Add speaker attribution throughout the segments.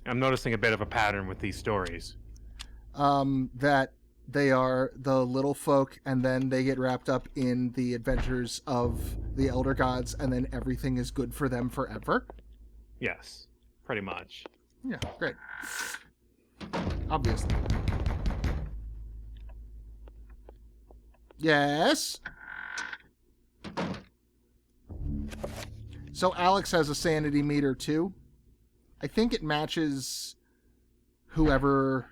Speaker 1: I'm noticing a bit of a pattern with these stories.
Speaker 2: That they are the little folk, and then they get wrapped up in the adventures of the elder gods, and then everything is good for them forever.
Speaker 1: Yes, pretty much.
Speaker 2: Yeah, great. Obviously. Yes? So Alex has a sanity meter too. I think it matches whoever...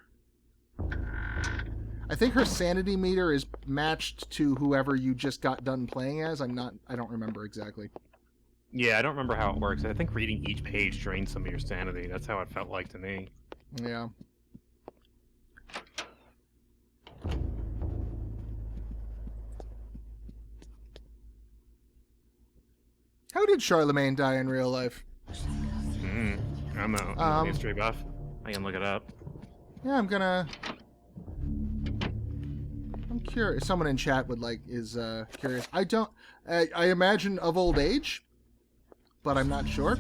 Speaker 2: I think her sanity meter is matched to whoever you just got done playing as. I don't remember exactly.
Speaker 1: Yeah, I don't remember how it works. I think reading each page drains some of your sanity. That's how it felt like to me.
Speaker 2: Yeah. How did Charlemagne die in real life?
Speaker 1: I'm a history buff. I can look it up.
Speaker 2: Yeah, I'm curious. Someone in chat is curious. I imagine of old age, but I'm not sure.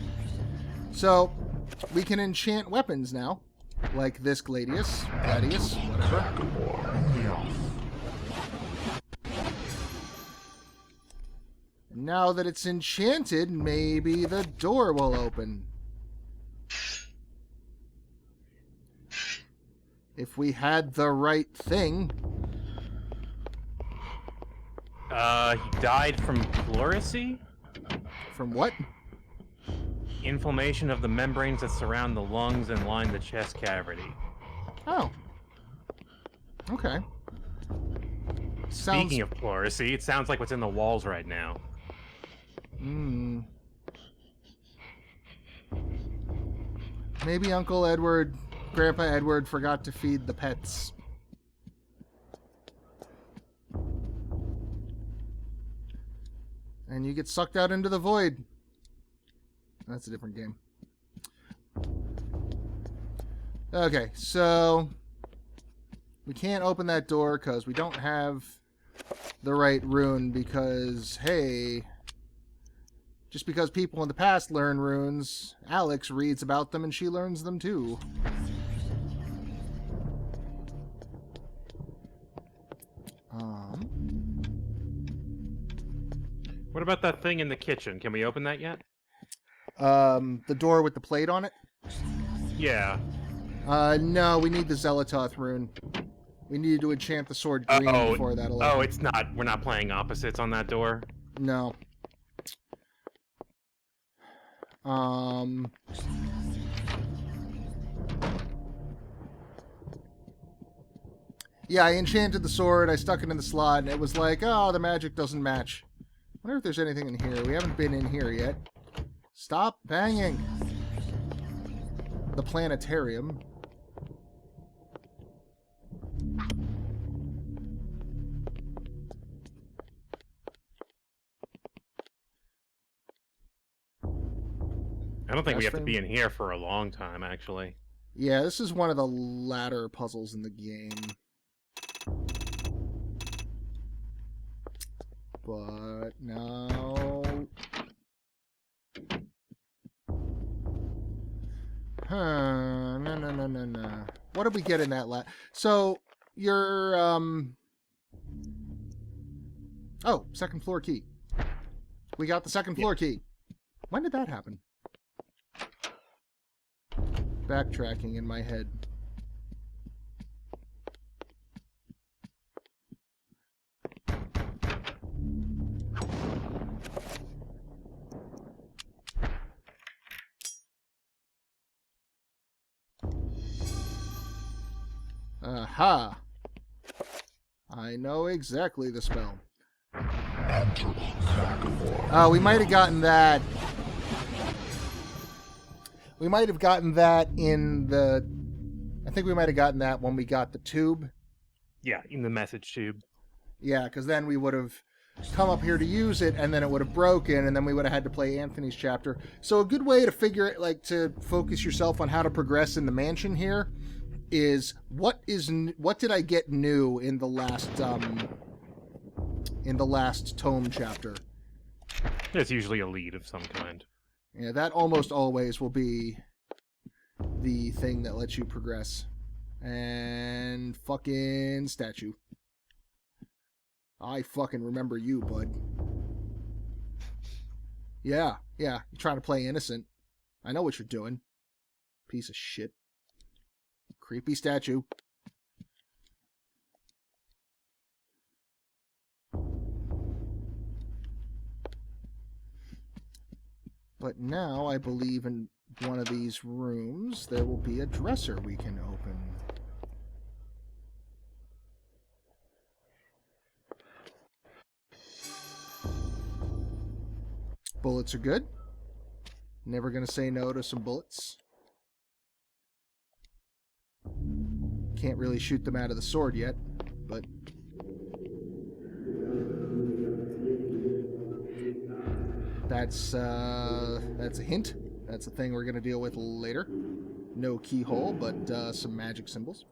Speaker 2: So, we can enchant weapons now, like this Gladius, whatever. And now that it's enchanted, maybe the door will open. If we had the right thing.
Speaker 1: He died from pleurisy?
Speaker 2: From what?
Speaker 1: Inflammation of the membranes that surround the lungs and line the chest cavity.
Speaker 2: Oh. Okay.
Speaker 1: Speaking of pleurisy, it sounds like what's in the walls right now.
Speaker 2: Maybe Grandpa Edward forgot to feed the pets. And you get sucked out into the void. That's a different game. Okay, so we can't open that door because we don't have the right rune because, hey, just because people in the past learn runes, Alex reads about them and she learns them too.
Speaker 1: What about that thing in the kitchen? Can we open that yet?
Speaker 2: The door with the plate on it?
Speaker 1: Yeah.
Speaker 2: No, we need the Zelatoth rune. We needed to enchant the sword green before that.
Speaker 1: Oh, it's not. We're not playing opposites on that door?
Speaker 2: No. Yeah, I enchanted the sword, I stuck it in the slot, and it was like, oh, the magic doesn't match. I wonder if there's anything in here. We haven't been in here yet. Stop banging! The planetarium.
Speaker 1: I don't think we have to be in here for a long time, actually.
Speaker 2: Yeah, this is one of the latter puzzles in the game. But no. No. What did we get in that So, your, Oh, second floor key. We got the second floor key. When did that happen? Backtracking in my head. Aha! I know exactly the spell. We might have gotten that. We might have gotten that in the... I think we might have gotten that when we got the tube.
Speaker 1: Yeah, in the message tube.
Speaker 2: Yeah, because then we would have come up here to use it, and then it would have broken, and then we would have had to play Anthony's chapter. So a good way to figure it, like, to focus yourself on how to progress in the mansion here is what did I get new in the last tome chapter?
Speaker 1: There's usually a lead of some kind.
Speaker 2: Yeah, that almost always will be the thing that lets you progress. And fucking statue. I fucking remember you, bud. Yeah, you're trying to play innocent. I know what you're doing. Piece of shit. Creepy statue. But now I believe in one of these rooms there will be a dresser we can open. Bullets are good. Never gonna say no to some bullets. Can't really shoot them out of the sword yet, but that's a hint. That's a thing we're gonna deal with later. No keyhole, but some magic symbols.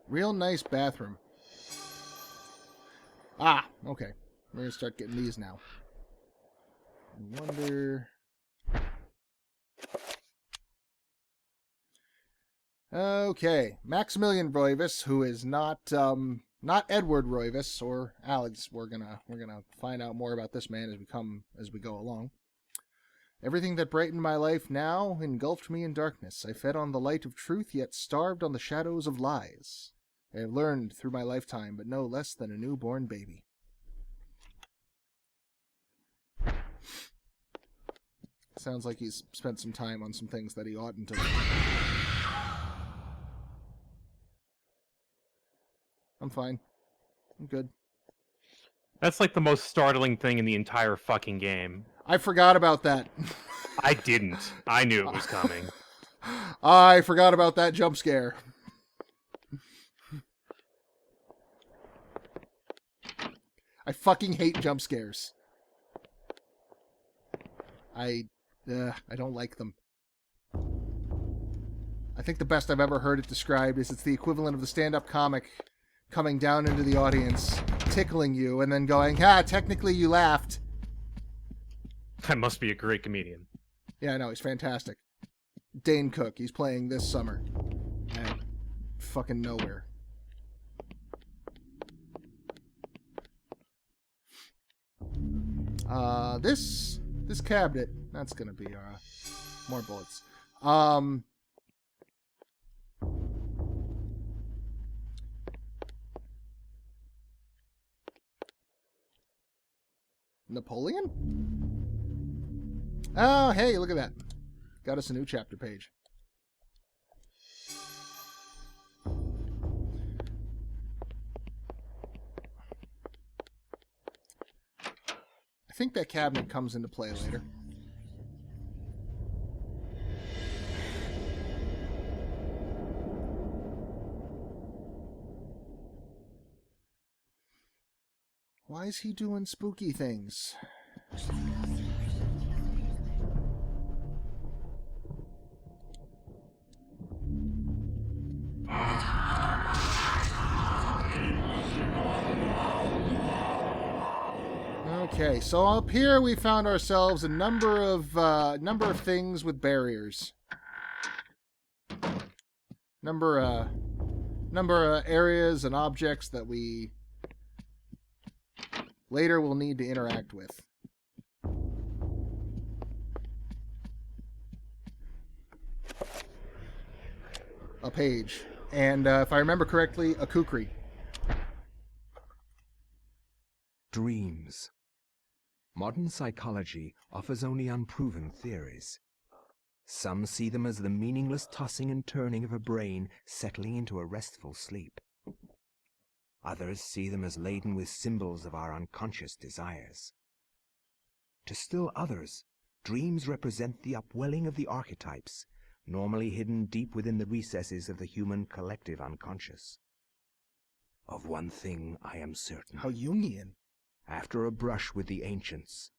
Speaker 2: Real nice bathroom. Ah, okay. We're gonna start getting these now. I wonder. Okay, Maximilian Roivas, who is not Edward Roivas or Alex. We're gonna find out more about this man as we go along. Everything that brightened my life now engulfed me in darkness. I fed on the light of truth, yet starved on the shadows of lies. I have learned through my lifetime, but no less than a newborn baby. Sounds like he's spent some time on some things that he oughtn't to. I'm fine. I'm good.
Speaker 1: That's like the most startling thing in the entire fucking game.
Speaker 2: I forgot about that.
Speaker 1: I didn't. I knew it was coming.
Speaker 2: I forgot about that jump scare. I fucking hate jump scares. I don't like them. I think the best I've ever heard it described is it's the equivalent of the stand-up comic coming down into the audience, tickling you, and then going, technically you laughed.
Speaker 1: I must be a great comedian.
Speaker 2: Yeah, I know, he's fantastic. Dane Cook, he's playing this summer at fucking nowhere. This cabinet, that's gonna be more bullets. Napoleon? Oh, hey, look at that. Got us a new chapter page. I think that cabinet comes into play later. Why is he doing spooky things? Okay, so up here we found ourselves a number of things with barriers. Number of areas and objects that we later will need to interact with. A page. And if I remember correctly, a kukri.
Speaker 3: Dreams. Modern psychology offers only unproven theories. Some see them as the meaningless tossing and turning of a brain settling into a restful sleep. Others see them as laden with symbols of our unconscious desires. To still others, dreams represent the upwelling of the archetypes, normally hidden deep within the recesses of the human collective unconscious. Of one thing I am certain.
Speaker 2: How Jungian.
Speaker 3: After a brush with the ancients,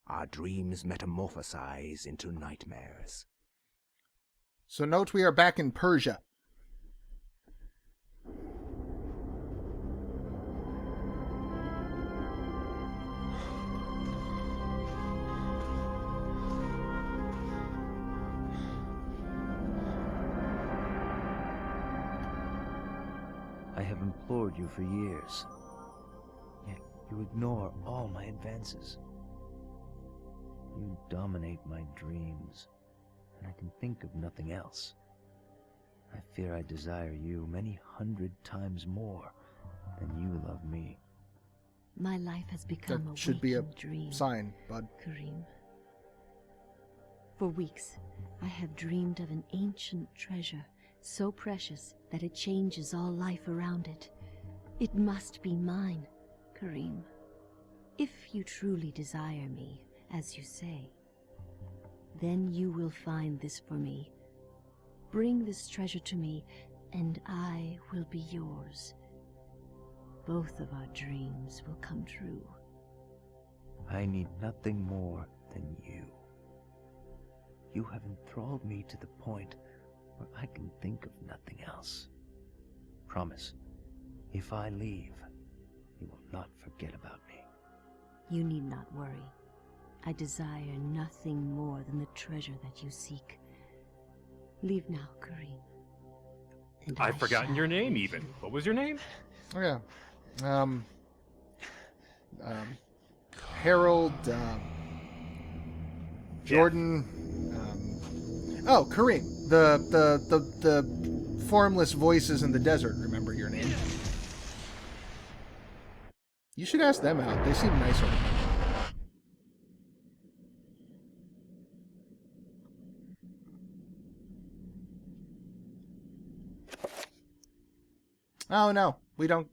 Speaker 3: our dreams metamorphosize into nightmares.
Speaker 2: So note we are back in
Speaker 4: I have implored you for years, yet you ignore all my advances. You dominate my dreams, and I can think of nothing else. I fear I desire you many 100 times more than you love me.
Speaker 5: My life has become
Speaker 2: That should be a
Speaker 5: waking dream,
Speaker 2: sign, bud.
Speaker 5: Karim. For weeks, I have dreamed of an ancient treasure, so precious that it changes all life around it. It must be mine, Karim. If you truly desire me, as you say, then you will find this for me. Bring this treasure to me, and I will be yours. Both of our dreams will come true.
Speaker 4: I need nothing more than you. You have enthralled me to the point where I can think of nothing else. Promise, if I leave, you will not forget about me.
Speaker 5: You need not worry. I desire nothing more than the treasure that you seek. Leave now, Karim. And
Speaker 1: I've forgotten your
Speaker 5: shall
Speaker 1: name,
Speaker 5: leave
Speaker 1: even.
Speaker 5: you.
Speaker 1: What was your name?
Speaker 2: Oh, yeah. Harold, Jordan, oh, Karim. The formless voices in the desert remember your name. You should ask them out. They seem nicer. Oh, no. We don't...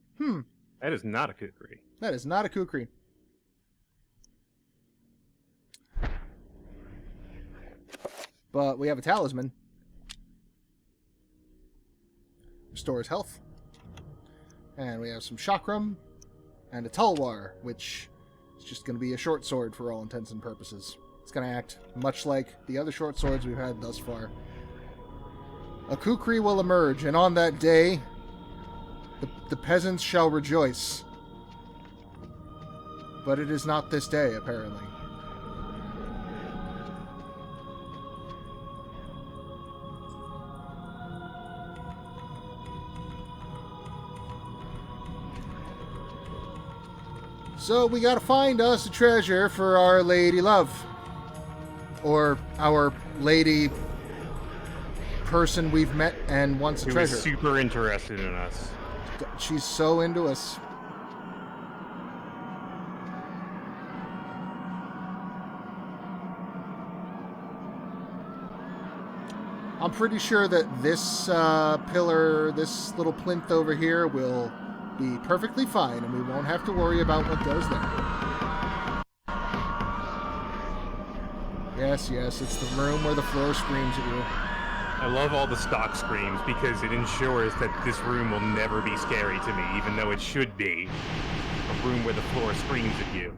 Speaker 1: That is not a kukri.
Speaker 2: That is not a kukri. But we have a talisman. Restores health. And we have some chakram. And a talwar, which is just going to be a short sword for all intents and purposes. It's going to act much like the other short swords we've had thus far. A kukri will emerge, and on that day, the peasants shall rejoice. But it is not this day, apparently. So we gotta find us a treasure for our lady love. Or our lady person we've met and wants a
Speaker 1: Who
Speaker 2: treasure.
Speaker 1: is super interested in us.
Speaker 2: She's so into us. I'm pretty sure that this pillar, this little plinth over here, will be perfectly fine, and we won't have to worry about what goes there. Yes, it's the room where the floor screams at you.
Speaker 1: I love all the stock screams because it ensures that this room will never be scary to me, even though it should be a room where the floor screams at you.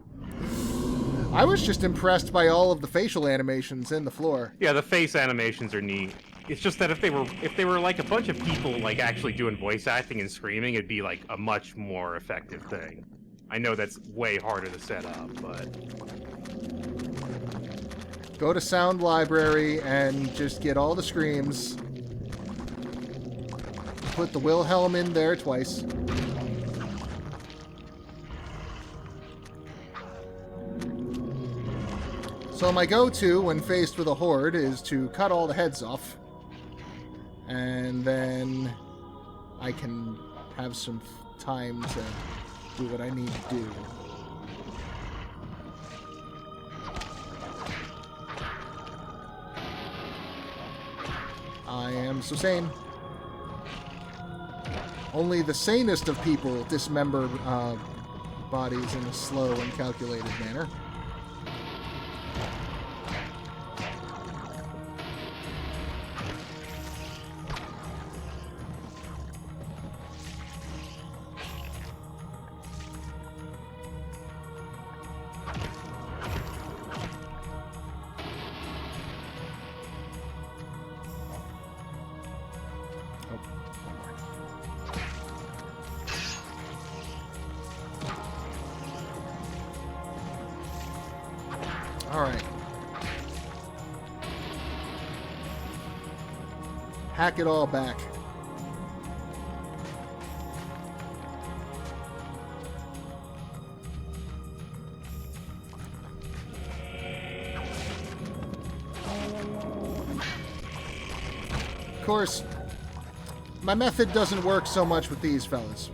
Speaker 2: I was just impressed by all of the facial animations in the floor.
Speaker 1: Yeah, the face animations are neat. It's just that if they were like a bunch of people like actually doing voice acting and screaming, it'd be like a much more effective thing. I know that's way harder to set up, but
Speaker 2: Go to Sound Library and just get all the screams. Put the Wilhelm in there twice. So my go-to when faced with a horde is to cut all the heads off. And then I can have some time to do what I need to do. I am so sane. Only the sanest of people dismember bodies in a slow and calculated manner. Alright. Hack it all back. course, my method doesn't work so much with these fellas.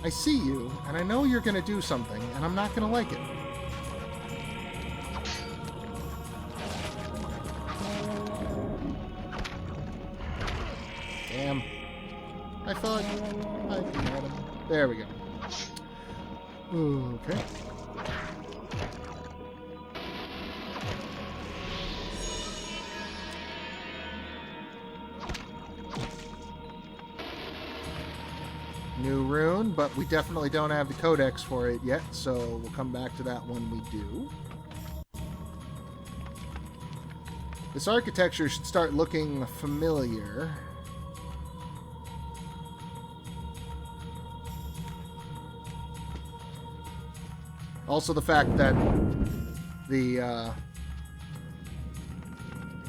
Speaker 2: I see you, and I know you're going to do something, and I'm not going to like it. Damn. I thought I could get him. There we go. Okay. New rune, but we definitely don't have the codex for it yet, so we'll come back to that when we do. This architecture should start looking familiar. Also the fact that the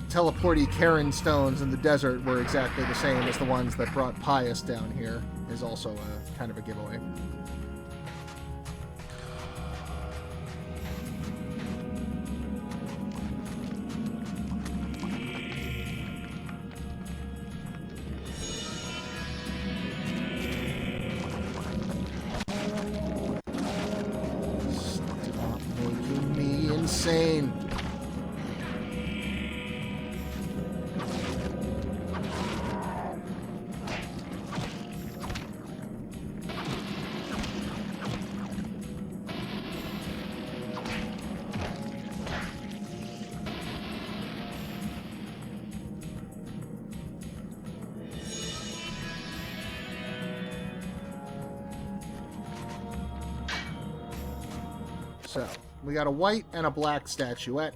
Speaker 2: teleporty Karen stones in the desert were exactly the same as the ones that brought Pius down here is also a kind of a giveaway. Stop making me insane. So, we got a white and a black statuette.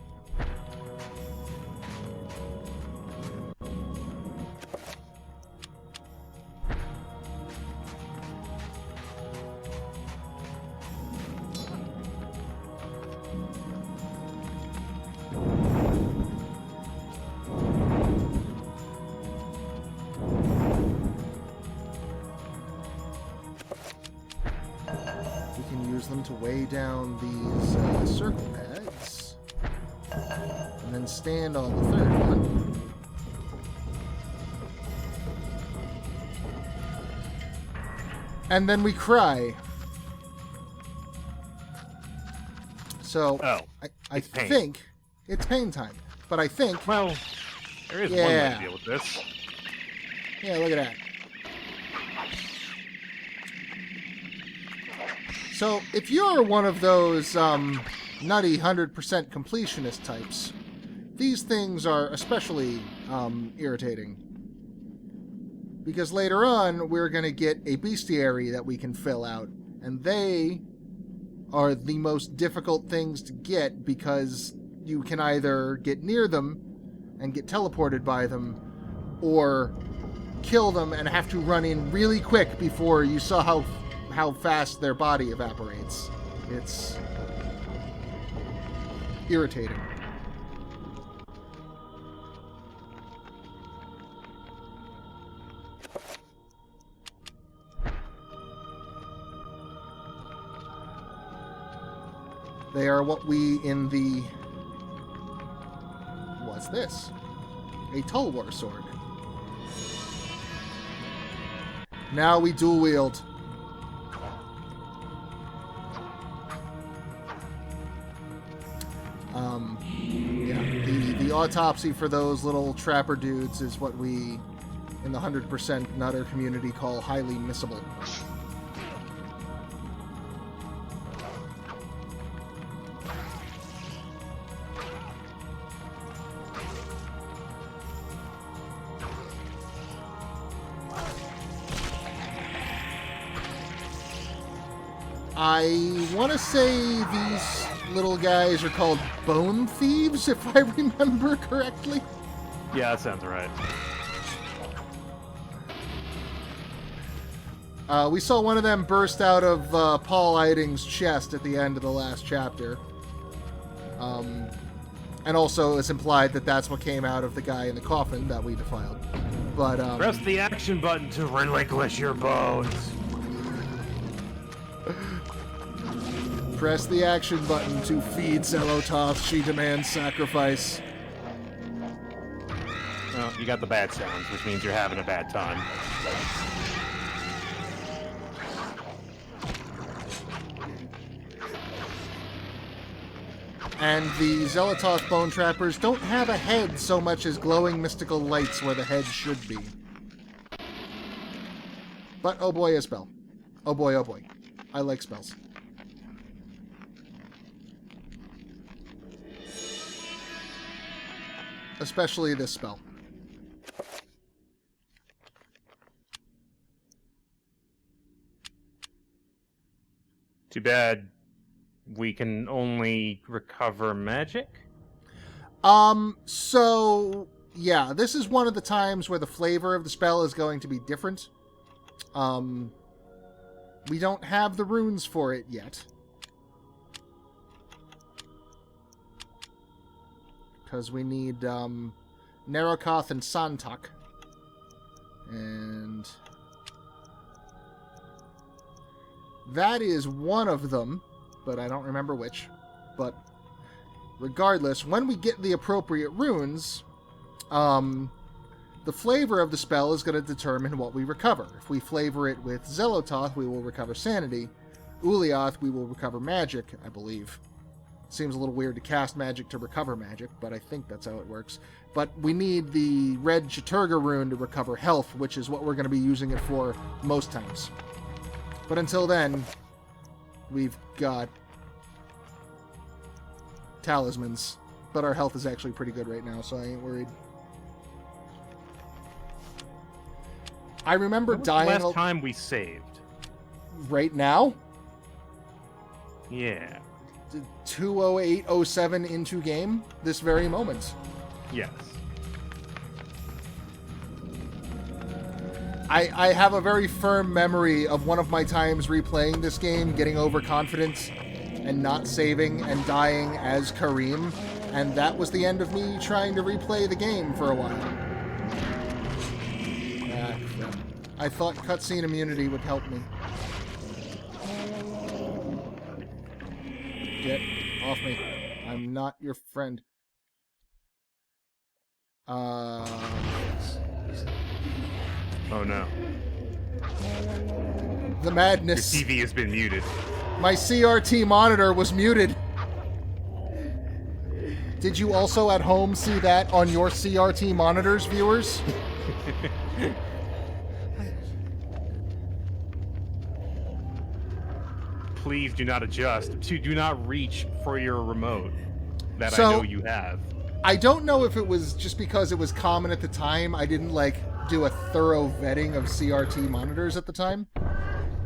Speaker 2: Them to weigh down these circle pads, and then stand on the third one. And then we cry. So, I think it's pain time. But I think...
Speaker 1: Well, there is one way to deal with this.
Speaker 2: Yeah, look at that. So, if you're one of those nutty 100% completionist types, these things are especially irritating. Because later on, we're going to get a bestiary that we can fill out, and they are the most difficult things to get because you can either get near them and get teleported by them, or kill them and have to run in really quick before you saw how fast their body evaporates. It's irritating. They are what we in the... What's this? A Tulwar sword. Now we dual wield. Yeah, the autopsy for those little trapper dudes is what we, in the 100% nutter community, call highly missable. I want to say these little guys are called bone thieves, if I remember correctly.
Speaker 1: Yeah, that sounds right.
Speaker 2: We saw one of them burst out of Paul Eiding's chest at the end of the last chapter. And also, it's implied that that's what came out of the guy in the coffin that we defiled. But,
Speaker 1: Press the action button to relinquish your bones.
Speaker 2: press the action button to feed Zelototh. She demands sacrifice.
Speaker 1: Well, you got the bad sounds, which means you're having a bad time.
Speaker 2: And the Zelototh bone trappers don't have a head so much as glowing mystical lights where the head should be. But oh boy, a spell. Oh boy, oh boy. I like spells. Especially this spell.
Speaker 1: Too bad we can only recover magic?
Speaker 2: So, yeah, this is one of the times where the flavor of the spell is going to be different. We don't have the runes for it yet. Because we need, Narokoth and Santak. And that is one of them, but I don't remember which. But regardless, when we get the appropriate runes, the flavor of the spell is going to determine what we recover. If we flavor it with Zelototh, we will recover Sanity. Ulioth, we will recover Magic, I believe. Seems a little weird to cast magic to recover magic, but I think that's how it works. But we need the red Chaturga rune to recover health, which is what we're going to be using it for most times. But until then, we've got talismans. But our health is actually pretty good right now, so I ain't worried. I remember
Speaker 1: When was
Speaker 2: dying...
Speaker 1: the last time we saved?
Speaker 2: Right now?
Speaker 1: Yeah.
Speaker 2: 2:08:07 into game, this very moment.
Speaker 1: Yes.
Speaker 2: I have a very firm memory of one of my times replaying this game, getting overconfident and not saving and dying as Karim, and that was the end of me trying to replay the game for a while. Ah, crap. I thought cutscene immunity would help me. Get off me. I'm not your friend.
Speaker 1: Oh no.
Speaker 2: The madness.
Speaker 1: Your TV has been muted.
Speaker 2: My CRT monitor was muted. Did you also at home see that on your CRT monitors, viewers?
Speaker 1: Please do not adjust. Do not reach for your remote that
Speaker 2: So-
Speaker 1: I know you have.
Speaker 2: I don't know if it was just because it was common at the time. I didn't, do a thorough vetting of CRT monitors at the time.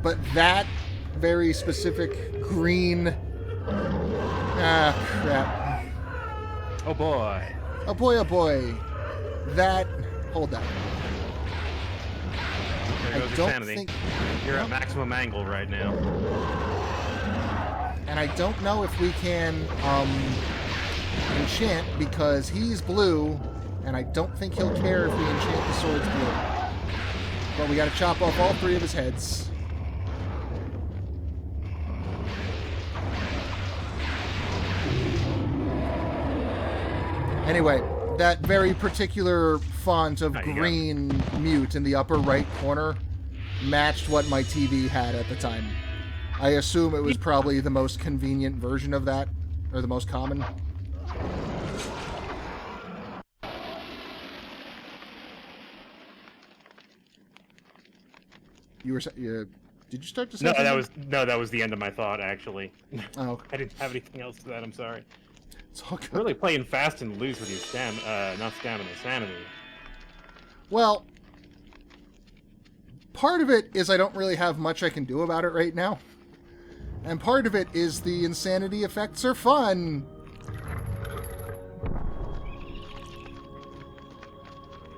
Speaker 2: But that very specific green... Ah, crap.
Speaker 1: Oh boy.
Speaker 2: Oh boy, oh boy. That... Hold that.
Speaker 1: There
Speaker 2: I
Speaker 1: goes your
Speaker 2: don't
Speaker 1: sanity.
Speaker 2: think...
Speaker 1: You're at maximum angle right now.
Speaker 2: And I don't know if we can enchant because he's blue, and I don't think he'll care if we enchant the sword's blue. But we gotta chop off all three of his heads. Anyway, that very particular font of
Speaker 1: There you go.
Speaker 2: green mute in the upper right corner matched what my TV had at the time. I assume it was probably the most convenient version of that, or the most common. You were did you start to say
Speaker 1: No,
Speaker 2: something?
Speaker 1: that was the end of my thought. Actually,
Speaker 2: Oh,
Speaker 1: I didn't have anything else to that. I'm sorry.
Speaker 2: it's all good.
Speaker 1: Really playing fast and loose with your sanity.
Speaker 2: Well, part of it is I don't really have much I can do about it right now. And part of it is the insanity effects are fun.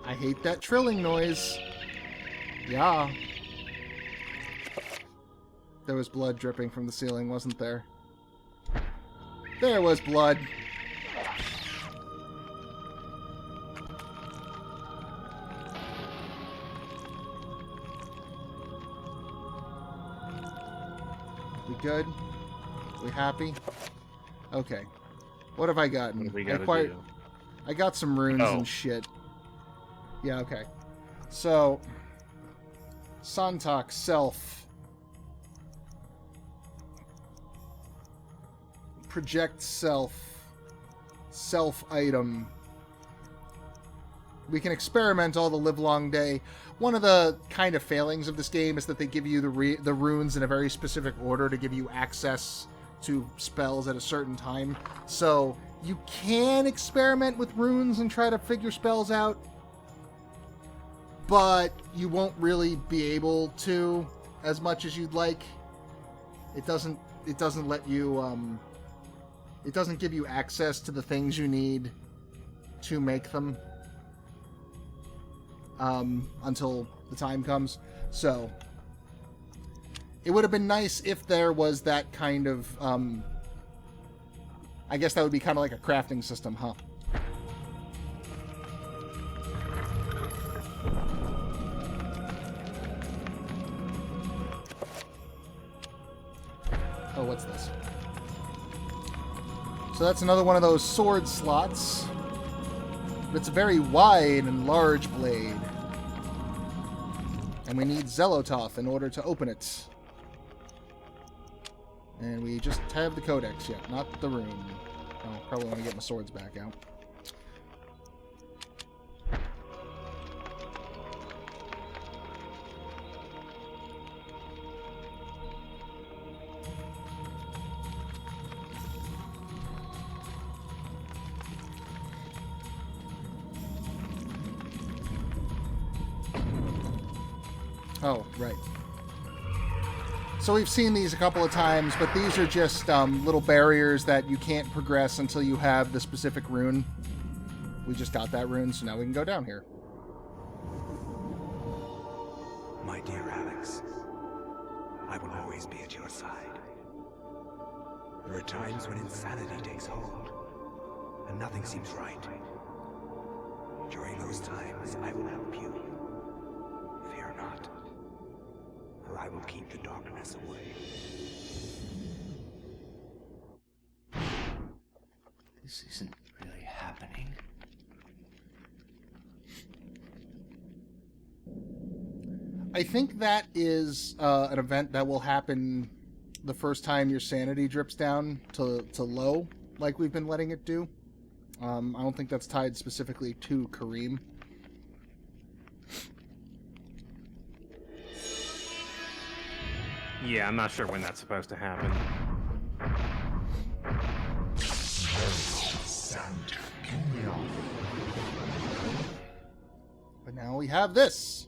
Speaker 2: I hate that trilling noise. Yeah. There was blood dripping from the ceiling, wasn't there? There was blood. good? We happy? Okay. What have I gotten?
Speaker 1: What have we
Speaker 2: I
Speaker 1: got to do?
Speaker 2: I got some runes
Speaker 1: Oh.
Speaker 2: and shit. Yeah, okay. So, Santok, self. Project self. Self item. We can experiment all the livelong day. One of the kind of failings of this game is that they give you the runes in a very specific order to give you access to spells at a certain time. So you can experiment with runes and try to figure spells out, but you won't really be able to as much as you'd like. It doesn't let you it doesn't give you access to the things you need to make them until the time comes. So it would have been nice if there was that kind of I guess that would be kind of like a crafting system, huh? Oh, what's this? So that's another one of those sword slots. But it's a very wide and large blade. And we need Zelototh in order to open it. And we just have the codex yet, not the rune. Oh, probably want to get my swords back out. Oh, right. So we've seen these a couple of times, but these are just little barriers that you can't progress until you have the specific rune. We just got that rune, so now we can go down here.
Speaker 3: My dear Alex, I will always be at your side. There are times when insanity takes hold, and nothing seems right. During those times, I will help you. Fear not, for I will keep the darkness away.
Speaker 4: This isn't really happening.
Speaker 2: I think that is an event that will happen the first time your sanity drips down to low, like we've been letting it do. I don't think that's tied specifically to Karim.
Speaker 1: Yeah, I'm not sure when that's supposed to happen.
Speaker 2: But now we have this.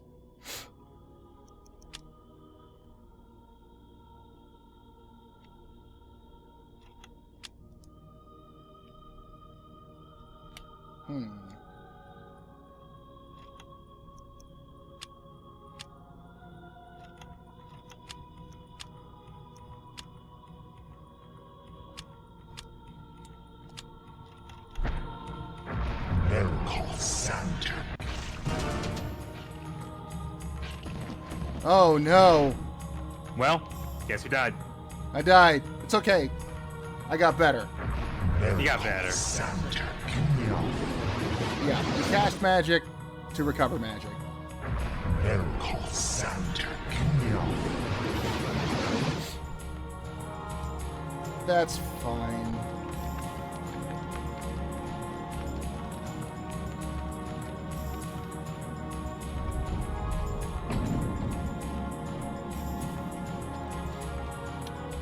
Speaker 2: Oh no.
Speaker 1: Well, guess who died?
Speaker 2: I died. It's okay. I got better.
Speaker 1: You got better.
Speaker 2: Yeah, you cast magic to recover magic. That's fine.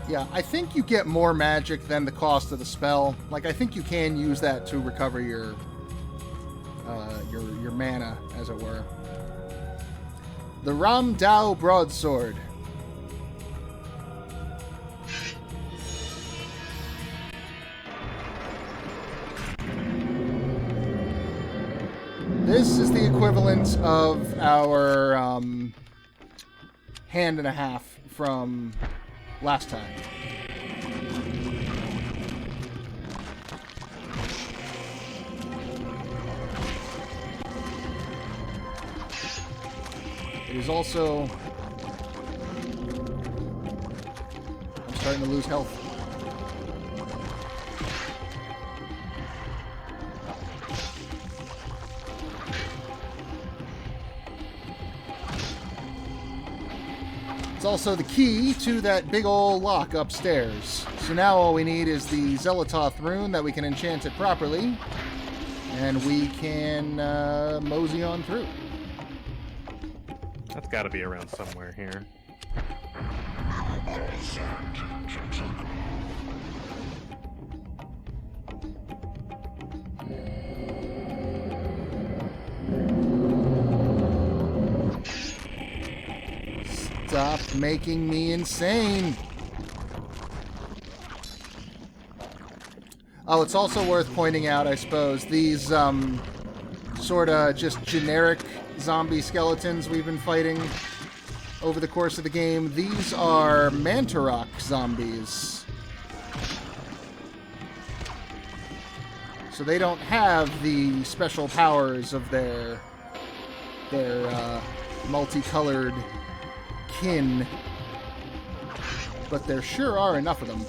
Speaker 2: Yeah, I think you get more magic than the cost of the spell. Like, I think you can use that to recover your mana, as it were. The Ram Dao Broadsword. This is the equivalent of our hand and a half from last time. It is also... I'm starting to lose health. It's also the key to that big old lock upstairs. So now all we need is the Zelatoth rune that we can enchant it properly, and we can mosey on through.
Speaker 1: That's got to be around somewhere here.
Speaker 2: Stop making me insane. Oh, it's also worth pointing out, I suppose, these sort of just generic zombie skeletons we've been fighting over the course of the game. These are Mantarok zombies. So they don't have the special powers of their multicolored kin, but there sure are enough of them.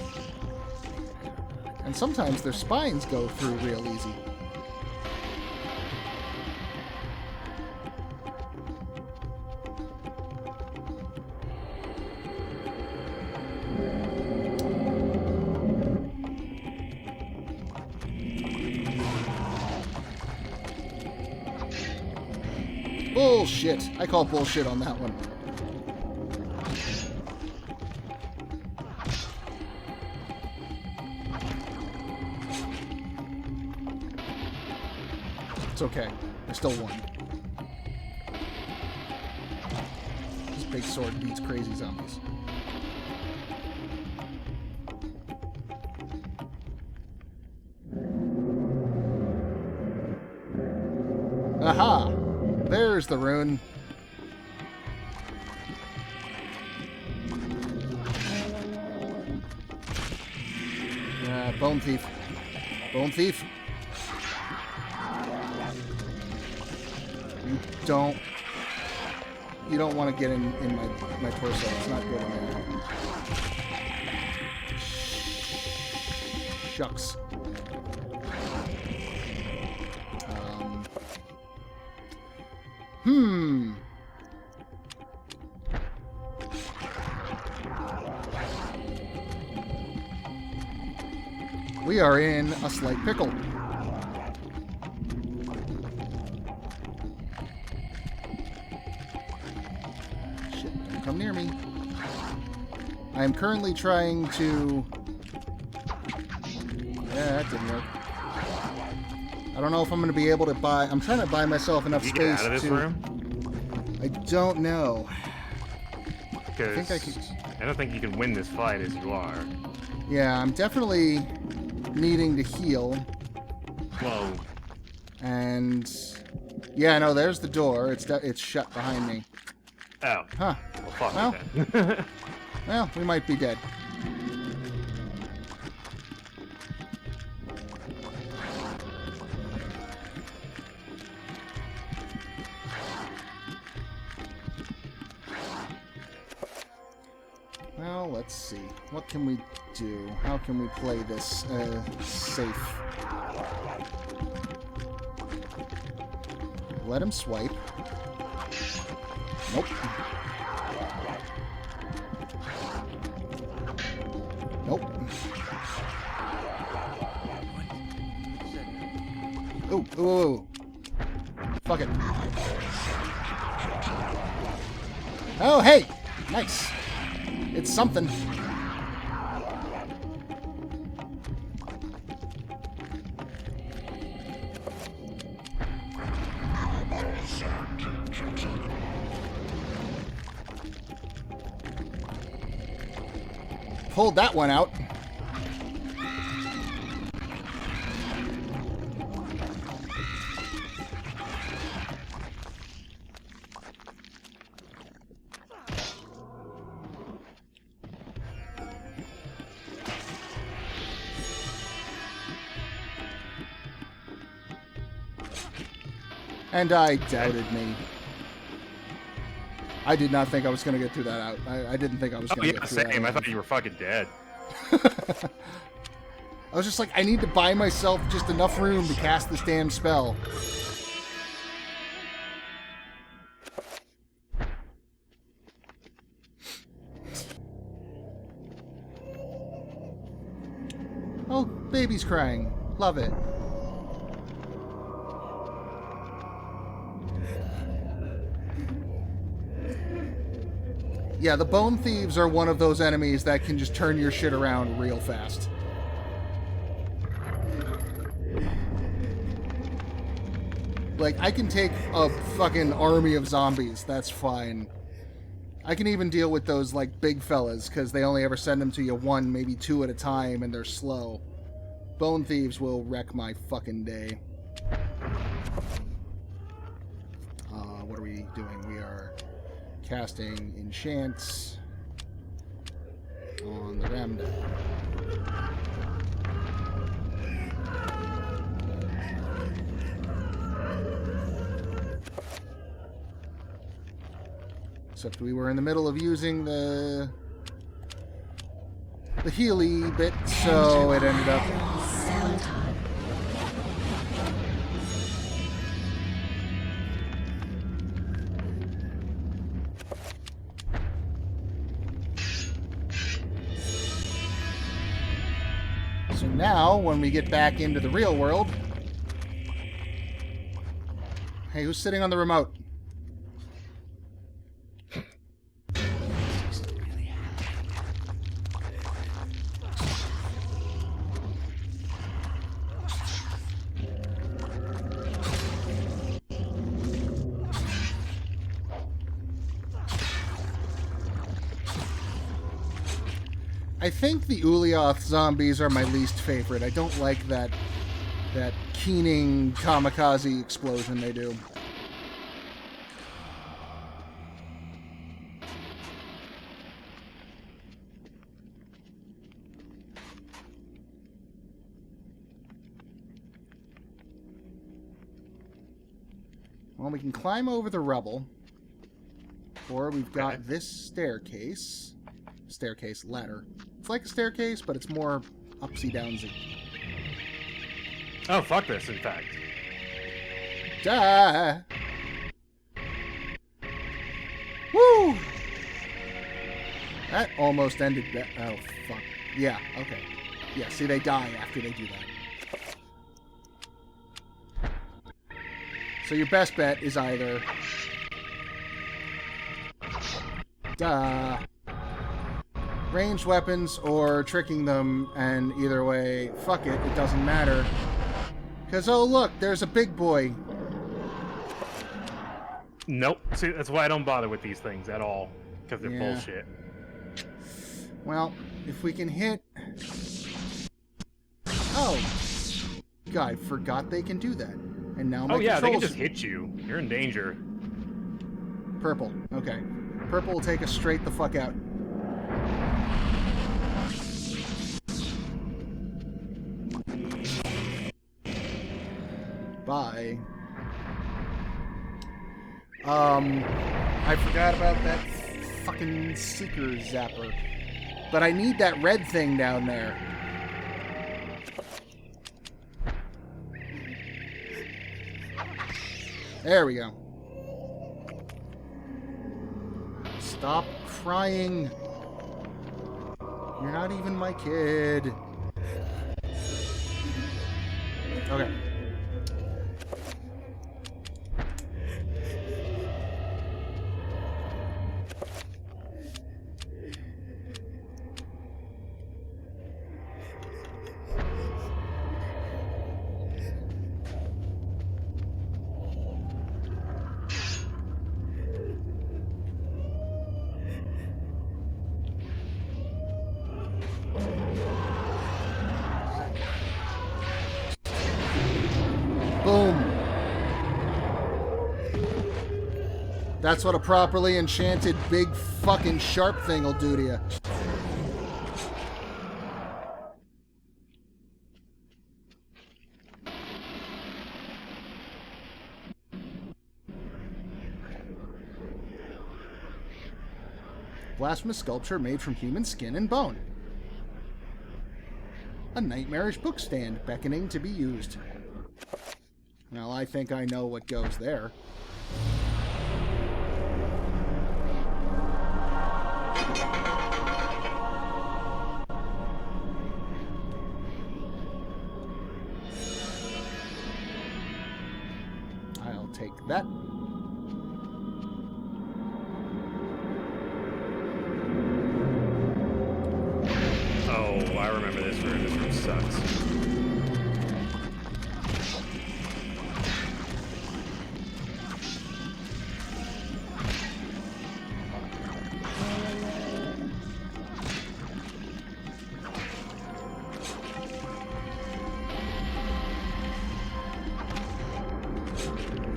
Speaker 2: And sometimes their spines go through real easy. Bullshit. I call bullshit on that one. It's okay. I still won. This big sword beats crazy zombies. Aha! There's the rune. Bone thief. Bone thief. You don't want to get in my torso. It's not good in there. Shucks. We are in a slight pickle. Shit, don't come near me. I am currently trying to... Yeah, that didn't work. I don't know if I'm going to be able to buy... I'm trying to buy myself enough
Speaker 1: You
Speaker 2: space
Speaker 1: get out of this
Speaker 2: to...
Speaker 1: room?
Speaker 2: I don't know.
Speaker 1: Because
Speaker 2: I think I could...
Speaker 1: I don't think you can win this fight as you are.
Speaker 2: Yeah, I'm definitely needing to heal.
Speaker 1: Whoa.
Speaker 2: And... Yeah, no, there's the door. It's shut behind me.
Speaker 1: Oh.
Speaker 2: Huh.
Speaker 1: Well, fuck
Speaker 2: Well.
Speaker 1: that.
Speaker 2: Well, we might be dead. Well, let's see. What can we do? How can we play this safe? Let him swipe. Nope. Nope. Ooh, ooh, ooh. Fuck it. Oh, hey! Nice. It's something. Pulled that one out. And I doubted me. I did not think I was going to get through that out. I didn't think I was
Speaker 1: Oh,
Speaker 2: going to
Speaker 1: yeah,
Speaker 2: get through that.
Speaker 1: same. I thought you were fucking dead.
Speaker 2: I was just like, I need to buy myself just enough room to cast this damn spell. Oh, baby's crying. Love it. Yeah, the Bone Thieves are one of those enemies that can just turn your shit around real fast. Like, I can take a fucking army of zombies. That's fine. I can even deal with those, like, big fellas, because they only ever send them to you one, maybe two at a time, and they're slow. Bone Thieves will wreck my fucking day. What are we doing? We are casting enchants on the Ramda. Except we were in the middle of using the Healy bit, so it ended up... So now, when we get back into the real world... Hey, who's sitting on the remote? I think the Ulyaoth zombies are my least favorite. I don't like that keening kamikaze explosion they do. Well, we can climb over the rubble, or we've got this staircase ladder. It's like a staircase, but it's more upsy downsy.
Speaker 1: Oh, fuck this, in fact.
Speaker 2: Die! Woo! That almost ended that. Oh, fuck. Yeah, okay. Yeah, see, they die after they do that. So your best bet is either... ranged weapons or tricking them, and either way, fuck it, it doesn't matter. Because, oh look, there's a big boy.
Speaker 1: Nope. See, that's why I don't bother with these things at all. Because they're bullshit.
Speaker 2: Well, if we can hit... Oh! God, I forgot they can do that. And now my
Speaker 1: Oh yeah, they can
Speaker 2: controls...
Speaker 1: just hit you. You're in danger.
Speaker 2: Purple. Okay. Purple will take us straight the fuck out. Bye. I forgot about that fucking Seeker Zapper. But I need that red thing down there. There we go. Stop crying. You're not even my kid. Okay. Boom. That's what a properly enchanted big fucking sharp thing will do to you. Blasphemous sculpture made from human skin and bone. A nightmarish book stand beckoning to be used. Well, I think I know what goes there. I'll take that.
Speaker 1: Oh, I remember this room. This room sucks.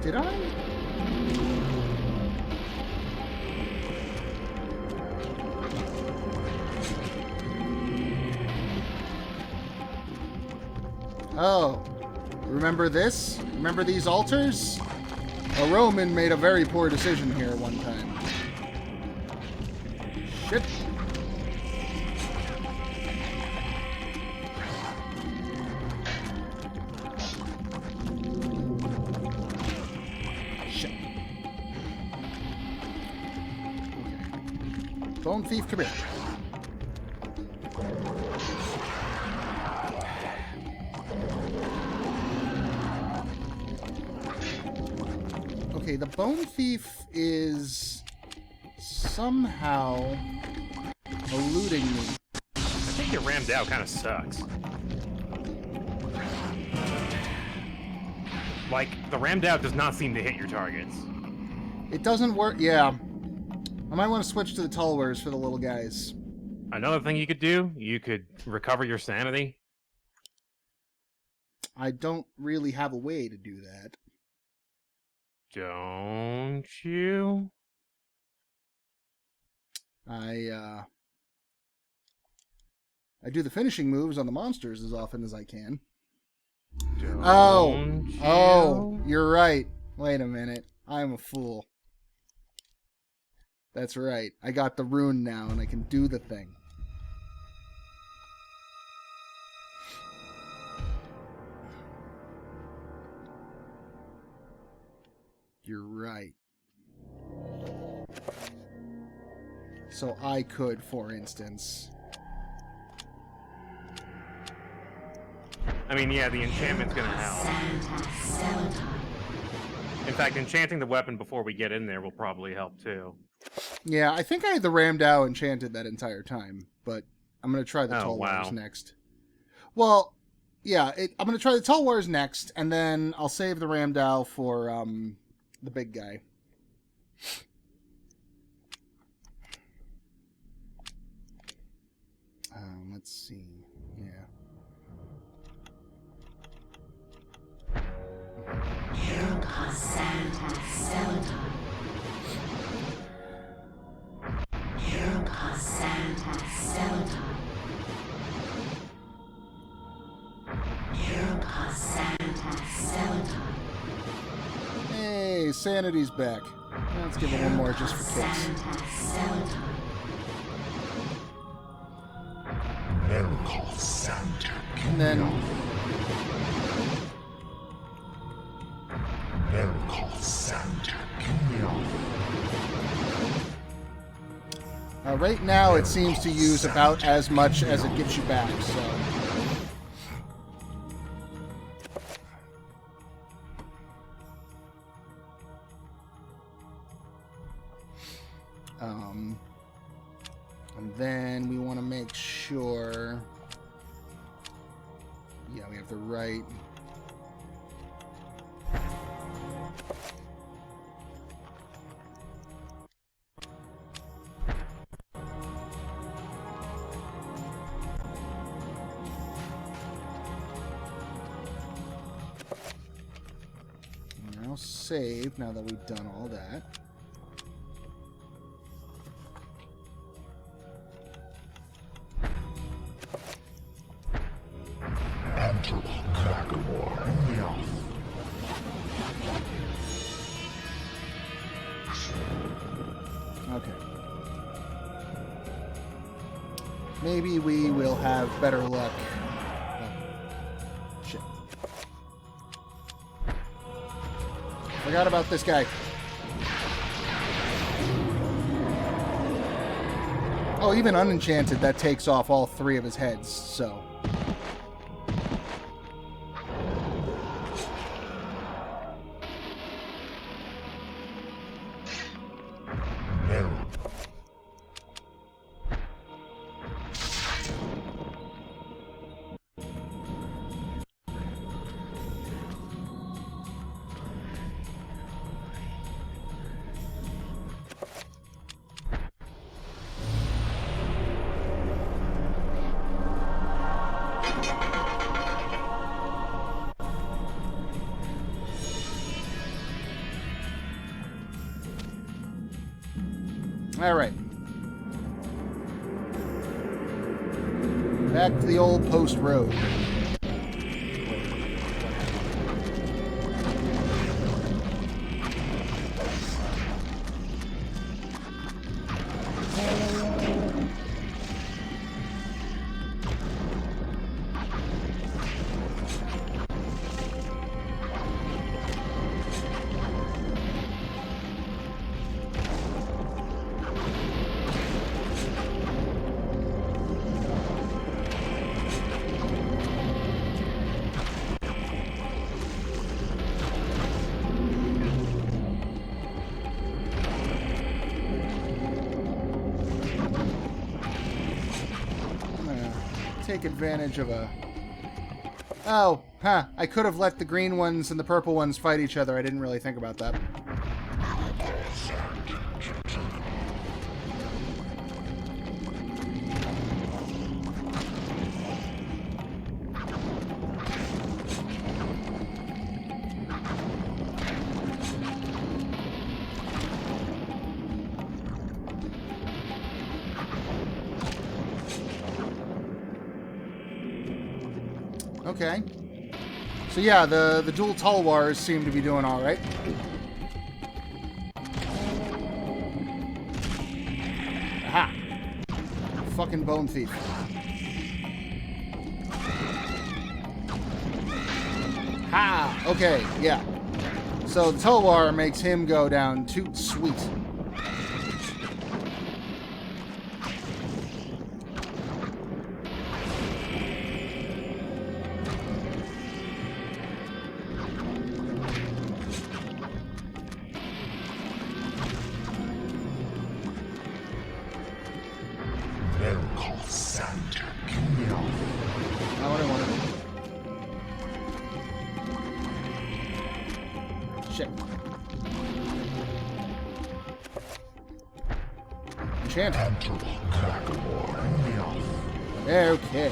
Speaker 2: Did I? Oh, remember this? Remember these altars? A Roman made a very poor decision here one time. Shit. Shit. Okay. Bone Thief, come here. Okay, the Bone Thief is somehow eluding me.
Speaker 1: I think your rammed out kind of sucks. Like, the rammed out does not seem to hit your targets.
Speaker 2: It doesn't work. Yeah. I might want to switch to the tall wares for the little guys.
Speaker 1: Another thing you could do, you could recover your sanity.
Speaker 2: I don't really have a way to do that.
Speaker 1: Don't you?
Speaker 2: I do the finishing moves on the monsters as often as I can.
Speaker 1: Don't you?
Speaker 2: Oh, you're right. Wait a minute. I'm a fool. That's right. I got the rune now, and I can do the thing. You're right. So I could, for instance...
Speaker 1: I mean, yeah, the enchantment's gonna help. In fact, enchanting the weapon before we get in there will probably help too.
Speaker 2: Yeah, I think I had the Ramdao enchanted that entire time, but I'm going to try the Tall Wars next. Well, yeah, I'm going to try the Tall Wars next, and then I'll save the Ramdao for the big guy. Let's see. Yeah. Hey, sanity's back. Let's give it one more just for kicks. And then... right now, it seems to use about as much as it gives you back, so... And then we want to make sure... Yeah, we have the right... Now save, now that we've done all that. Okay. Maybe we will have better luck Forgot about this guy. Oh, even unenchanted, that takes off all 3 of his heads, so... All right. Back to the old post road. Take advantage of a... Oh, huh. I could have let the green ones and the purple ones fight each other. I didn't really think about that. Okay. So yeah, the dual Tulwars seem to be doing all right. Aha! Fucking bone thief. Ha! Okay, yeah. So the Tulwar makes him go down toot sweet. Shit. Enchant. Okay.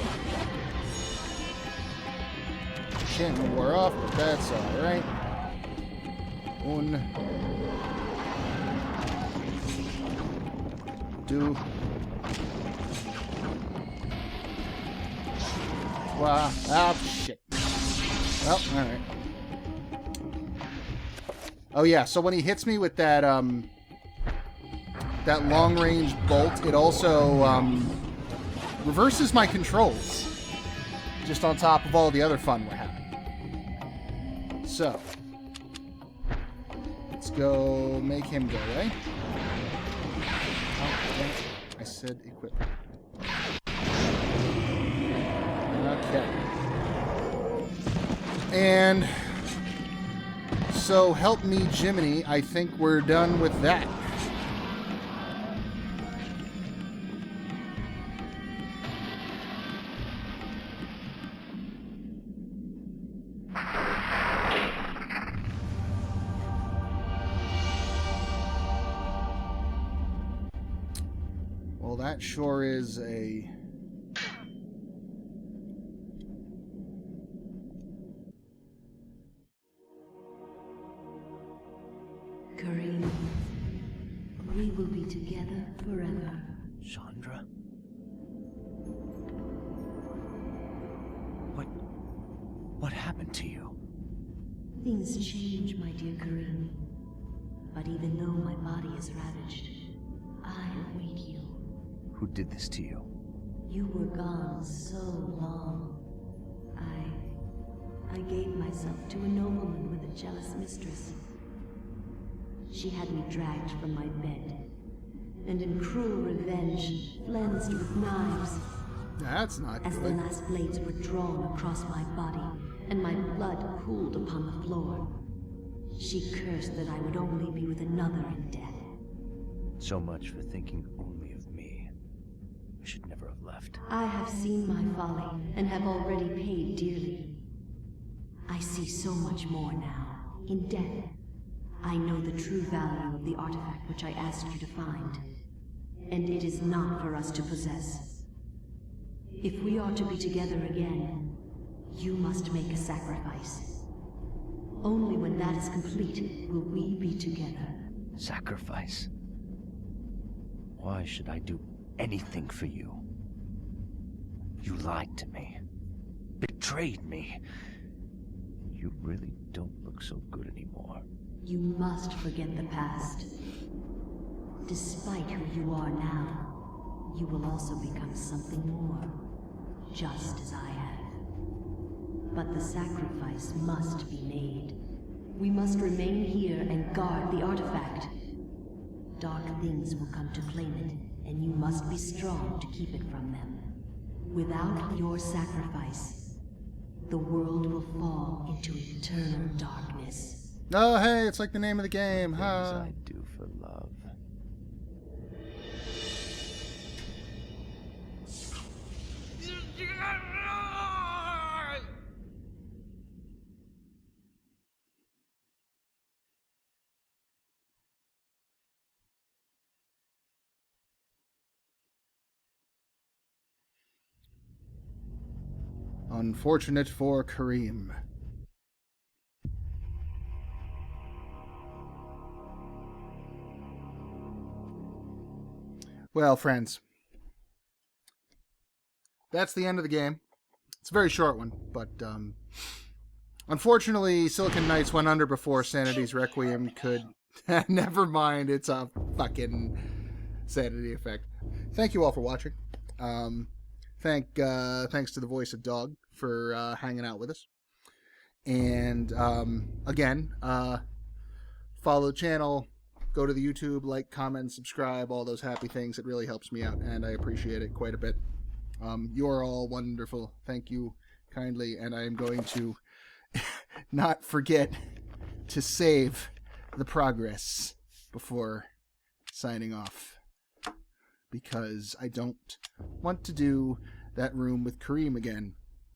Speaker 2: Enchantment wore off, but that's alright. One. Two. Wow. Ah, shit. Well, alright. Oh yeah, so when he hits me with that that long-range bolt, it also reverses my controls. Just on top of all the other fun we're having. So let's go make him go away. Oh, dang it. I said equip. Okay. And so help me, Jiminy, I think we're done with that. Well, that sure is a...
Speaker 5: Karim, we will be together forever.
Speaker 4: Chandra? What happened to you?
Speaker 5: Things change, my dear Karim. But even though my body is ravaged, I await you.
Speaker 4: Who did this to you?
Speaker 5: You were gone so long. I gave myself to a nobleman with a jealous mistress. she had me dragged from my bed, and in cruel revenge, flensed with knives.
Speaker 2: That's not
Speaker 5: As the
Speaker 2: good.
Speaker 5: last blades were drawn across my body, and my blood pooled upon the floor, she cursed that I would only be with another in death.
Speaker 4: So much for thinking only of me. I should never have left.
Speaker 5: I have seen my folly, and have already paid dearly. I see so much more now. In death, I know the true value of the artifact which I asked you to find. And it is not for us to possess. If we are to be together again, you must make a sacrifice. Only when that is complete will we be together.
Speaker 4: Sacrifice? Why should I do anything for you? You lied to me. Betrayed me. You really don't look so good anymore.
Speaker 5: You must forget the past. Despite who you are now, you will also become something more, just as I have. But the sacrifice must be made. We must remain here and guard the artifact. Dark things will come to claim it, and you must be strong to keep it from them. Without your sacrifice, the world will fall into eternal darkness.
Speaker 2: Oh, hey, it's like the name of the game,
Speaker 4: Things
Speaker 2: huh?
Speaker 4: I do for love.
Speaker 2: Unfortunate for Karim. Well, friends, that's the end of the game. It's a very short one, but unfortunately, Silicon Knights went under before Sanity's Requiem could. Never mind, it's a fucking sanity effect. Thank you all for watching. Thanks to the voice of Dog for hanging out with us. And again, follow the channel, go to the YouTube, like, comment, subscribe, all those happy things. It really helps me out, and I appreciate it quite a bit. You are all wonderful. Thank you kindly, and I am going to not forget to save the progress before signing off, because I don't want to do that room with Karim again.